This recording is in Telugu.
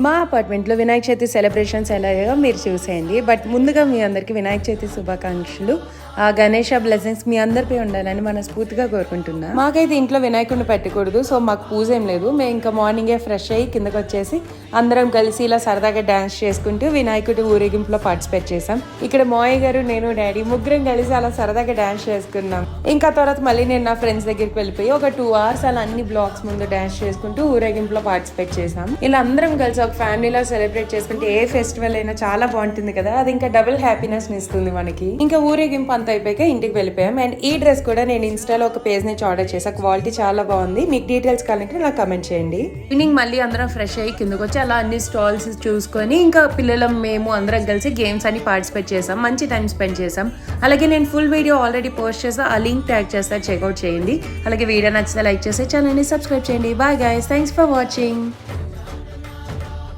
మా అపార్ట్మెంట్లో వినాయక చవితి సెలబ్రేషన్స్ ఎలాగో మీరు చూసేయండి. బట్ ముందుగా మీ అందరికీ వినాయక చవితి శుభాకాంక్షలు. ఆ గణేష బ్లెస్సింగ్స్ మీ అందరిపై ఉండాలని మనస్ఫూర్తిగా కోరుకుంటున్నా. మాకైతే ఇంట్లో వినాయకుడిని పెట్టకూడదు, సో మాకు పూజ ఏం లేదు. మేము ఇంకా మార్నింగే ఫ్రెష్ అయ్యి కిందకి వచ్చేసి అందరం కలిసి ఇలా సరదాగా డాన్స్ చేసుకుంటూ వినాయకుడి ఊరేగింపులో పార్టిసిపేట్ చేసాం. ఇక్కడ మావయ్య గారు, నేను, డాడీ ముగ్గురం కలిసి అలా సరదాగా డాన్స్ చేసుకున్నాం. ఇంకా తర్వాత మళ్ళీ నేను నా ఫ్రెండ్స్ దగ్గరికి వెళ్ళిపోయి ఒక 2 hours అలా అన్ని బ్లాక్స్ ముందు డాన్స్ చేసుకుంటూ ఊరేగింపులో పార్టిసిపేట్ చేసాం. ఇలా అందరం కలిసి ఒక ఫ్యామిలీలో సెలబ్రేట్ చేసుకుంటే ఏ ఫెస్టివల్ అయినా చాలా బాగుంటుంది కదా. అది ఇంకా డబుల్ హ్యాపీనెస్ ఇస్తుంది మనకి. ఇంకా ఊరేగింపు అంతా అయిపోయాక ఇంటికి వెళ్ళిపోయాం. అండ్ ఈ డ్రెస్ కూడా నేను ఇన్స్టాలో ఒక పేజ్ నుంచి ఆర్డర్ చేసా. క్వాలిటీ చాలా బాగుంది. మీకు డీటెయిల్స్ కావాలంటే నాకు కమెంట్ చేయండి. ఈవినింగ్ మళ్ళీ అందరం ఫ్రెష్ అయ్యి కిందకి వచ్చి అలా అన్ని స్టాల్స్ చూసుకొని ఇంకా పిల్లలం మేము అందరం కలిసి గేమ్స్ అని పార్టిసిపేట్ చేసాం. మంచి టైం స్పెండ్ చేసాం. అలాగే నేను ఫుల్ వీడియో ఆల్రెడీ పోస్ట్ చేసా, ఆ లింక్ ట్యాగ్ చేస్తా, చెక్అవుట్ చేయండి. అలాగే వీడియో నచ్చితే లైక్ చేసి ఛానల్ని సబ్స్క్రైబ్ చేయండి. Bye guys, thanks for watching.